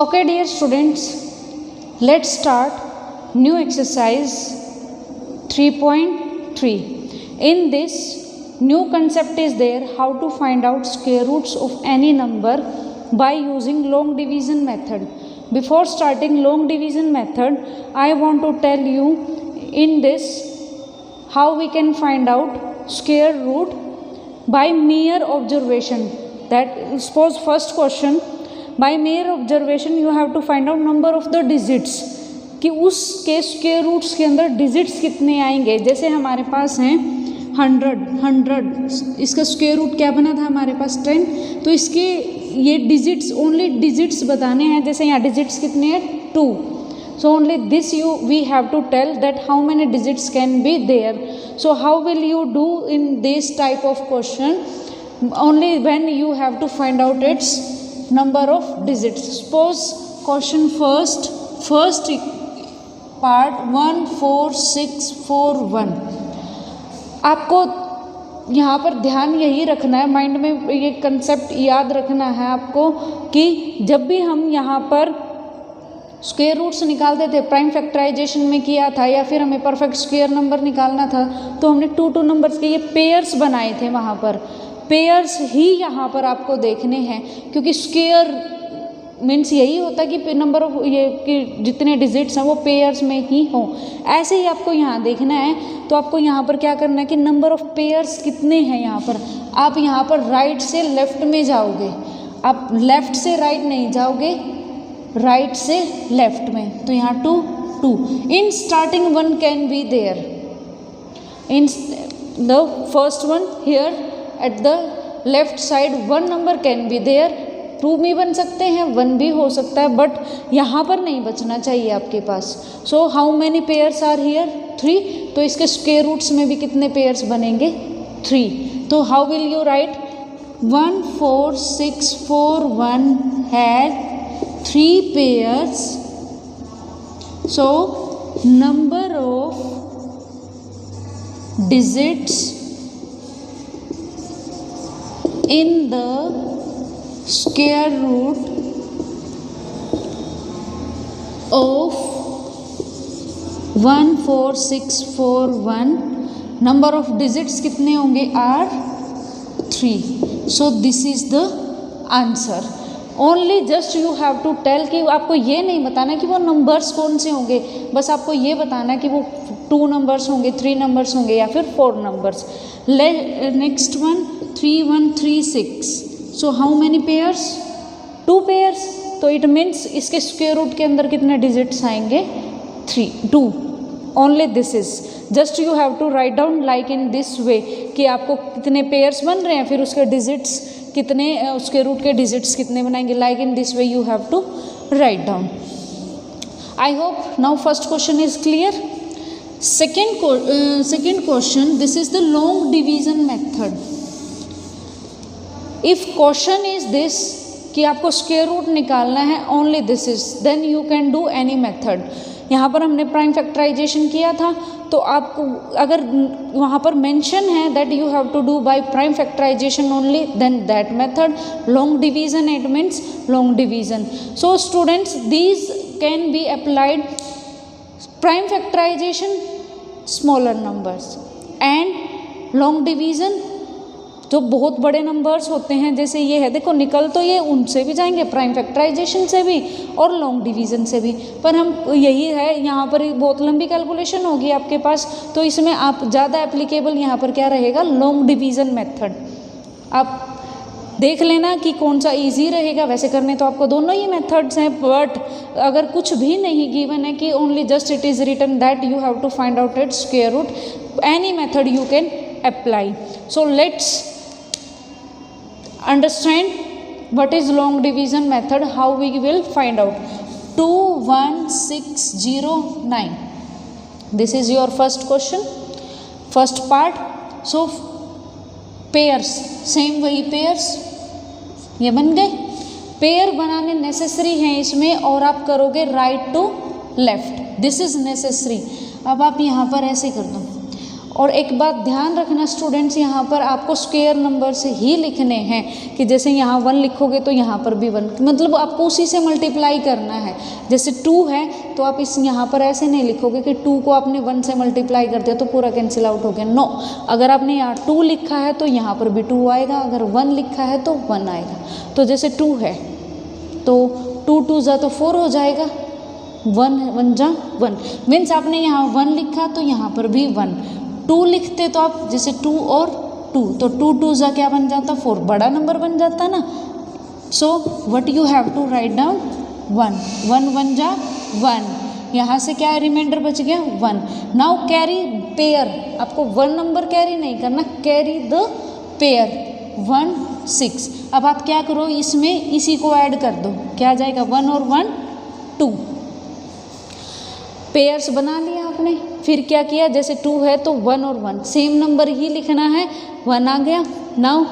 Okay, dear students, let's start new exercise 3.3. In this, new concept is there how to find out square roots of any number by using long division method. Before starting long division method, I want to tell you in this how we can find out square root by mere observation. That suppose first question, by mere observation you have to find out number of the digits कि उसके square roots के अंदर digits कितने आएंगे। जैसे हमारे पास हैं 100, इसका स्क्वायर रूट क्या बना था हमारे पास 10, तो इसके ये डिजिट्स ओनली डिजिट्स बताने हैं। जैसे यहाँ डिजिट्स कितने हैं 2, so only this we have to tell that how many digits can be there. So how will you do in this type of question? Only when you have to find out its number of digits. Suppose question first part 1 4 6 4 1. आपको यहाँ पर ध्यान यही रखना है, mind में ये concept याद रखना है आपको कि जब भी हम यहाँ पर स्क्वायर रूट्स निकालते थे, प्राइम फैक्टराइजेशन में किया था या फिर हमें परफेक्ट स्क्वायर नंबर निकालना था, तो हमने 2 नंबर्स के ये पेयर्स बनाए थे। वहाँ पर पेयर्स ही यहाँ पर आपको देखने हैं, क्योंकि स्क्वायर मीन्स यही होता है कि नंबर ऑफ ये कि जितने डिजिट्स हैं वो पेयर्स में ही हों। ऐसे ही आपको यहाँ देखना है, तो आपको यहाँ पर क्या करना है कि नंबर ऑफ पेयर्स कितने हैं यहाँ पर। आप यहाँ पर राइट से लेफ्ट में जाओगे, आप लेफ्ट से राइट नहीं जाओगे, राइट से लेफ्ट में। तो यहाँ 2 2 in starting 1 can be there in the first one here at the left side 1 number can be there. 2 भी बन सकते हैं, 1 भी हो सकता है, बट यहाँ पर नहीं बचना चाहिए आपके पास। So how many pairs are here 3, तो इसके स्क्वायर रूट्स में भी कितने पेयर्स बनेंगे 3। तो how will you right 1 4 6 4 1 has 3 pairs. So number of digits in the square root of 1 4 6 4 1 number of digits कितने होंगे are 3। so this is the answer। Only just you have to tell कि आपको ये नहीं बताना कि वो नंबर्स कौन से होंगे, बस आपको ये बताना कि वो 2 नंबर्स होंगे, 3 नंबर्स होंगे या फिर 4 numbers. Next one 3 1 3 6। So how many pairs 2 pairs. तो इट मीन्स इसके स्क्वायर रूट के अंदर कितने डिजिट्स आएंगे 2। Only this is just you have to write down like in this way कि आपको कितने पेयर्स बन रहे हैं, फिर उसके डिजिट्स कितने, उसके रूट के डिजिट्स कितने बनाएंगे, like in this way you have to write down. I hope now first question is clear. second question, this is the long division method। if question is this कि आपको square root निकालना है, only this is, then you can do any method. यहाँ पर हमने prime factorisation किया था, तो आपको अगर वहाँ पर मेंशन है that you have to do by prime factorization only, then that method. Long division it means long division. So students these can be applied prime factorization smaller numbers and long division जो बहुत बड़े numbers होते हैं, जैसे ये है, देखो निकल तो ये उनसे भी जाएंगे, प्राइम फैक्टराइजेशन से भी और लॉन्ग डिवीजन से भी, पर हम यही है यहाँ पर बहुत लंबी कैलकुलेशन होगी आपके पास, तो इसमें आप ज़्यादा एप्लीकेबल यहाँ पर क्या रहेगा लॉन्ग डिवीजन मेथड। आप देख लेना कि कौन सा इजी रहेगा। वैसे करने तो आपको दोनों ही मेथड्स हैं, बट अगर कुछ भी नहीं गिवन है कि only just it is written that you have to find out its square root, any method you can apply। So let's understand what is long division method, how we will find out। 2 1 6 0 9, this is your first question, first part। so pairs same वही pairs ये बन गए। Pair बनाने necessary हैं इसमें, और आप करोगे right to left, this is necessary. अब आप यहाँ पर ऐसे कर दो, और एक बात ध्यान रखना स्टूडेंट्स, यहाँ पर आपको स्क्वायर नंबर से ही लिखने हैं कि जैसे यहाँ 1 लिखोगे तो यहाँ पर भी 1, मतलब आपको उसी से मल्टीप्लाई करना है। जैसे 2 है तो आप इस यहाँ पर ऐसे नहीं लिखोगे कि 2 को आपने 1 से मल्टीप्लाई कर दिया तो पूरा कैंसिल आउट हो गया। नो, अगर आपने यहाँ 2 लिखा है तो यहाँ पर भी 2 आएगा, अगर 1 लिखा है तो 1 आएगा। तो जैसे 2 है तो 2 2 जा तो 4 हो जाएगा, 1 1 जा 1, मीन्स आपने यहाँ 1 लिखा तो यहाँ पर भी 1। 2 लिखते तो आप जैसे 2 और 2 तो 2 2 जा क्या बन जाता, 4, बड़ा नंबर बन जाता ना। So what you have to write down 1, 1 1 जा 1, यहाँ से क्या रिमाइंडर बच गया 1। नाउ कैरी पेयर, आपको 1 नंबर कैरी नहीं करना, कैरी द पेयर 1 6। अब आप क्या करो, इसमें इसी को ऐड कर दो, क्या आ जाएगा 1 और 1 2, पेयर्स बना लिया आपने। फिर क्या किया, जैसे 2 है तो 1 और 1 सेम नंबर ही लिखना है, 1 आ गया। नाउ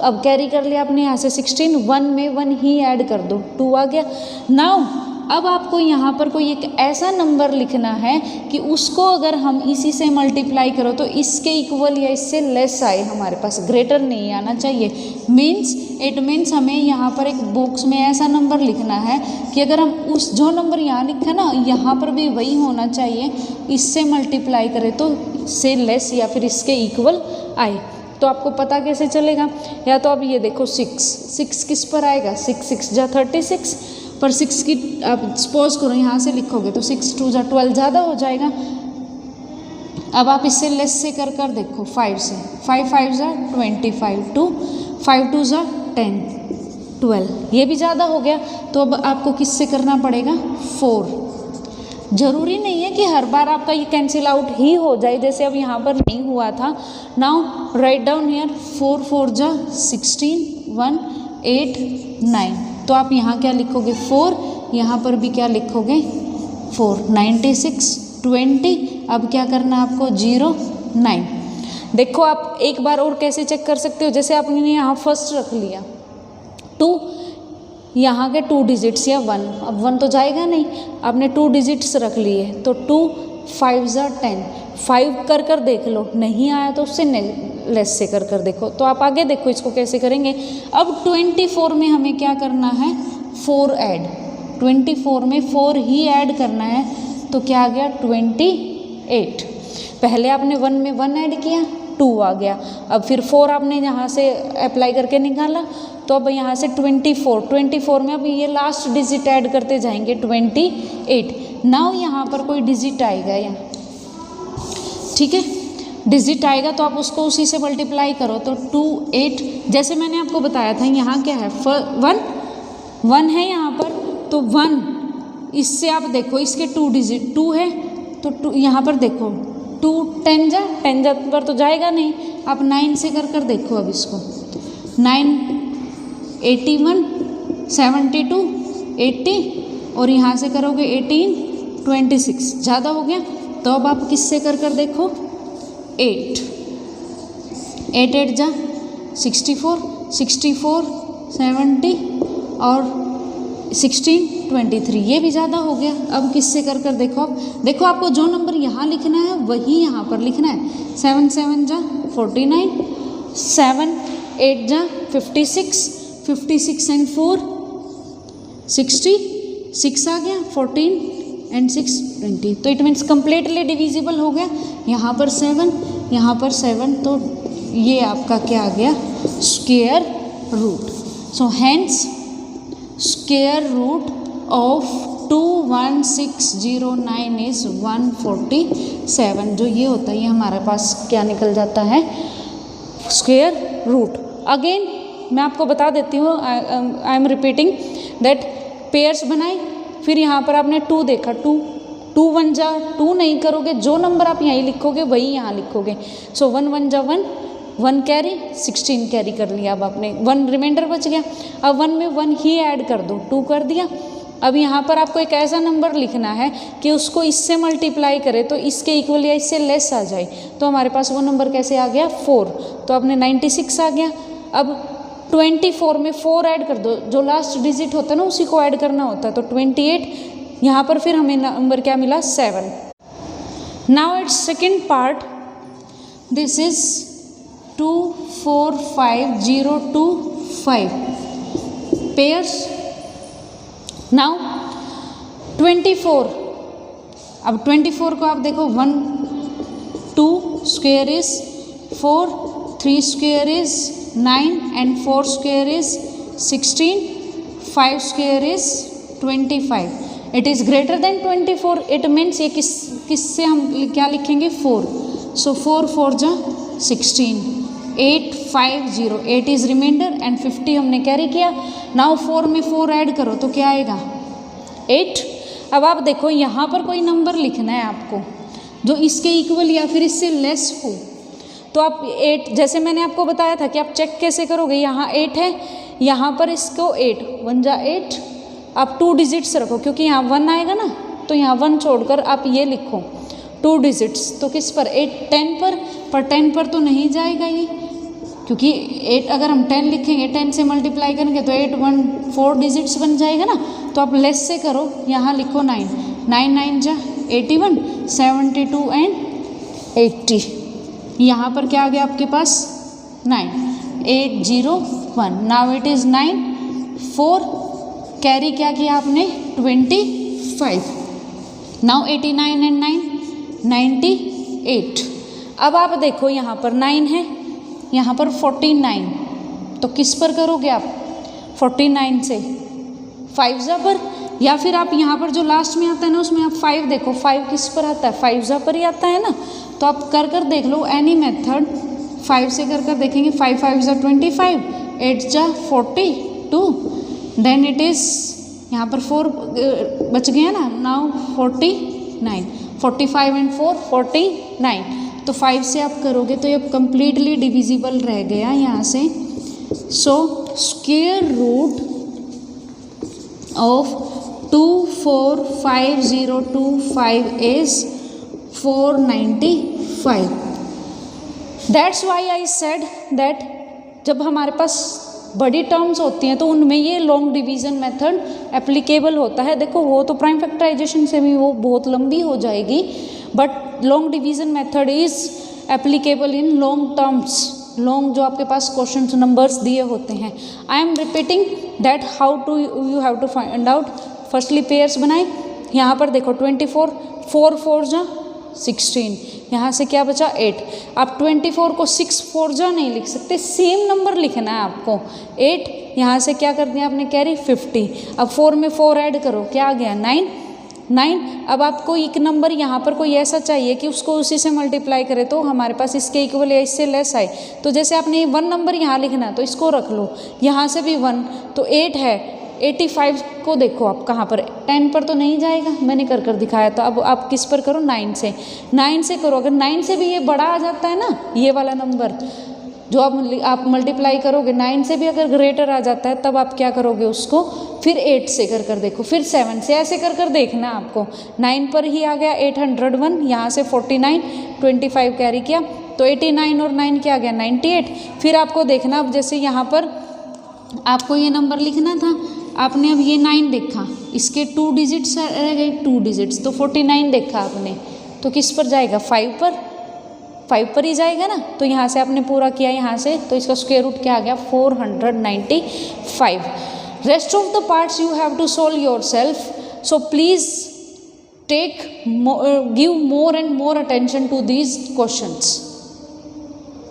अब कैरी कर लिया आपने यहाँ से 16, 1 में 1 ही ऐड कर दो, 2 आ गया। नाउ अब आपको यहाँ पर कोई एक ऐसा नंबर लिखना है कि उसको अगर हम इसी से मल्टीप्लाई करो तो इसके इक्वल या इससे लेस आए हमारे पास, ग्रेटर नहीं आना चाहिए। इट मीन्स हमें यहाँ पर एक बॉक्स में ऐसा नंबर लिखना है कि अगर हम उस जो नंबर यहाँ लिखा ना यहाँ पर भी वही होना चाहिए, इससे मल्टीप्लाई करें तो इससे लेस या फिर इसके इक्वल आए। तो आपको पता कैसे चलेगा, या तो अब ये देखो 6 किस पर आएगा, 6 6 जा 36, पर 6 की आप सपोज करो यहाँ से लिखोगे तो 6 2 जा 12 ज़्यादा हो जाएगा। अब आप इससे लेस से कर देखो 5 से, 5 5 जा 25, 2 5 2 जा 10 12, ये भी ज़्यादा हो गया। तो अब आपको किससे करना पड़ेगा 4। जरूरी नहीं है कि हर बार आपका ये कैंसिल आउट ही हो जाए, जैसे अब यहाँ पर नहीं हुआ था। नाउ राइट डाउन हियर 4 4 जा 16, 1 8 9, तो आप यहाँ क्या लिखोगे 4, यहाँ पर भी क्या लिखोगे 4, 96 20। अब क्या करना है आपको 0 9। देखो आप एक बार और कैसे चेक कर सकते हो, जैसे आपने यहाँ फर्स्ट रख लिया 2, यहाँ के 2 डिजिट्स या 1, अब 1 तो जाएगा नहीं, आपने 2 डिजिट्स रख लिए तो 2 5 जा 10, 5 कर देख लो, नहीं आया तो उससे लेस से कर देखो। तो आप आगे देखो इसको कैसे करेंगे। अब 24 में हमें क्या करना है 4 ऐड, 24 में 4 ही ऐड करना है, तो क्या आ गया 28। पहले आपने 1 में 1 ऐड किया 2 आ गया, अब फिर 4 आपने यहाँ से अप्लाई करके निकाला, तो अब यहाँ से 24 में अब ये लास्ट डिजिट ऐड करते जाएंगे 28। नाउ यहाँ पर कोई डिजिट आएगा यहाँ, ठीक है, डिजिट आएगा तो आप उसको उसी से मल्टीप्लाई करो तो 2 8। जैसे मैंने आपको बताया था यहाँ क्या है 1 है यहाँ पर, तो 1 इससे आप देखो इसके 2 डिजिट 2 है तो 2 यहाँ पर देखो 2 10 जा पर तो जाएगा नहीं, आप 9 से कर देखो। अब इसको 9 81 72 80 और यहाँ से करोगे 18 26, ज़्यादा हो गया। तो अब आप किससे कर देखो 8 8 जा 64 70 और 16 23, ये भी ज़्यादा हो गया। अब किससे कर देखो, अब देखो आपको जो नंबर यहाँ लिखना है वही यहाँ पर लिखना है। 7 7 जा 49, 7 8 जा 56, 56 एंड 4 66 आ गया, 14 एंड 6 20। तो इट मीन्स कम्प्लीटली डिविजिबल हो गया। यहाँ पर 7 यहाँ पर 7, तो ये आपका क्या आ गया square root. So hence square root of 21609 is 147। जो ये होता है ये हमारे पास क्या निकल जाता है स्क्वायर रूट। अगेन मैं आपको बता देती हूँ, आई एम रिपीटिंग दैट पेयर्स बनाई, फिर यहाँ पर आपने 2 देखा, 2 1 जा 2 नहीं करोगे, जो नंबर आप यहीं लिखोगे वही यहाँ लिखोगे। सो 1 1 जा 1 कैरी 16 कैरी कर लिया। अब आपने 1 रिमाइंडर बच गया, अब 1 में 1 ही ऐड कर दो, 2 कर दिया। अब यहाँ पर आपको एक ऐसा नंबर लिखना है कि उसको इससे मल्टीप्लाई करे तो इसके इक्वल या इससे लेस आ जाए। तो हमारे पास वो नंबर कैसे आ गया 4, तो आपने 96 आ गया। अब 24 में 4 ऐड कर दो, जो लास्ट डिजिट होता है ना उसी को ऐड करना होता है, तो 28। यहाँ पर फिर हमें नंबर क्या मिला 7। Now it's second part, this is 2 4 5 0 2 5 pairs. Now 24, अब 24 को आप देखो 1 2 square is 4, 3 square is 9 and 4 square is 16, 5 square is 25। It is greater than 24, it means ये किससे हम क्या लिखेंगे 4। सो 4 4 जा 16, 8 5 0, 8 इज रिमाइंडर एंड 50 हमने कैरी किया। नाउ 4 में 4 ऐड करो तो क्या आएगा 8। अब आप देखो यहाँ पर कोई नंबर लिखना है आपको जो इसके इक्वल या फिर इससे लेस हो, तो आप 8, जैसे मैंने आपको बताया था कि आप चेक कैसे करोगे, यहाँ 8 है, यहाँ पर इसको 8 1 जा 8, आप 2 डिजिट्स रखो क्योंकि यहाँ 1 आएगा ना, तो यहाँ 1 छोड़कर आप ये लिखो 2 डिजिट्स। तो किस पर 8 10 पर 10 पर तो नहीं जाएगा ये, क्योंकि 8 अगर हम 10 लिखेंगे 10 से मल्टीप्लाई करेंगे तो 8 1 4 डिजिट्स बन जाएगा ना। तो आप लेस से करो, यहाँ लिखो 9 9 9 जा 81, 72 एंड 80। यहाँ पर क्या आ गया आपके पास 9 8 0 1। नाउ इट इज़ 9 4 कैरी क्या किया आपने 25। Now 89 and 9 98। अब आप देखो यहाँ पर 9 है, यहाँ पर 49, तो किस पर करोगे आप 49 से 5 जा पर, या फिर आप यहाँ पर जो लास्ट में आता है ना उसमें आप 5 देखो, 5 किस पर आता है 5 जा पर ही आता है ना। तो आप कर देख लो एनी मेथड, 5 से कर देखेंगे 5 5 जा 25, 8 जा 42, देन इट इज़ यहाँ पर 4 बच गया ना। नाउ 49, 45 एंड 4 49, तो 5 से आप करोगे तो ये कंप्लीटली डिविजिबल रह गया यहाँ से। So square root of 245025 is 495। That's why I said that जब हमारे पास बड़ी टर्म्स होती हैं तो उनमें ये लॉन्ग डिवीज़न मेथड एप्लीकेबल होता है। देखो वो तो प्राइम फैक्टराइजेशन से भी वो बहुत लंबी हो जाएगी, but long division method is applicable in long terms, long जो आपके पास क्वेश्चन नंबर्स दिए होते हैं। I am repeating that how to you have to find out. Firstly pairs बनाए, यहाँ पर देखो 24, 4 4 जा 16, यहाँ से क्या बचा 8। आप 24 को 6 4 जा नहीं लिख सकते, सेम नंबर लिखना है आपको 8, यहाँ से क्या कर दिया आपने कैरी 50। अब 4 में 4 ऐड करो, क्या आ गया 9 9। अब आपको एक नंबर यहाँ पर कोई ऐसा चाहिए कि उसको उसी से मल्टीप्लाई करे तो हमारे पास इसके इक्वल या इससे लेस आए। तो जैसे आपने 1 नंबर यहाँ लिखना है तो इसको रख लो, यहाँ से भी 1, तो 8 है। 85 को देखो आप कहाँ पर, 10 पर तो नहीं जाएगा, मैंने कर दिखाया। तो अब आप किस पर करो 9 से, 9 से करो। अगर 9 से भी ये बड़ा आ जाता है ना ये वाला नंबर जो आप मल्टीप्लाई करोगे, 9 से भी अगर ग्रेटर आ जाता है तब आप क्या करोगे उसको फिर 8 से कर देखो, फिर 7 से, ऐसे कर देखना आपको। 9 पर ही आ गया 801, यहाँ से 49, 25 कैरी किया तो 89 और 9 क्या आ गया 98। फिर आपको देखना, अब जैसे यहाँ पर आपको ये नंबर लिखना था, आपने अब ये 9 देखा, इसके 2 डिजिट्स रह गए, 2 डिजिट्स, तो 49 देखा आपने, तो किस पर जाएगा 5 पर ही जाएगा ना। तो यहाँ से आपने पूरा किया यहाँ से, तो इसका स्क्वायर रूट क्या आ गया 495। Rest of the parts you have to solve yourself, so please give more and more attention to these questions.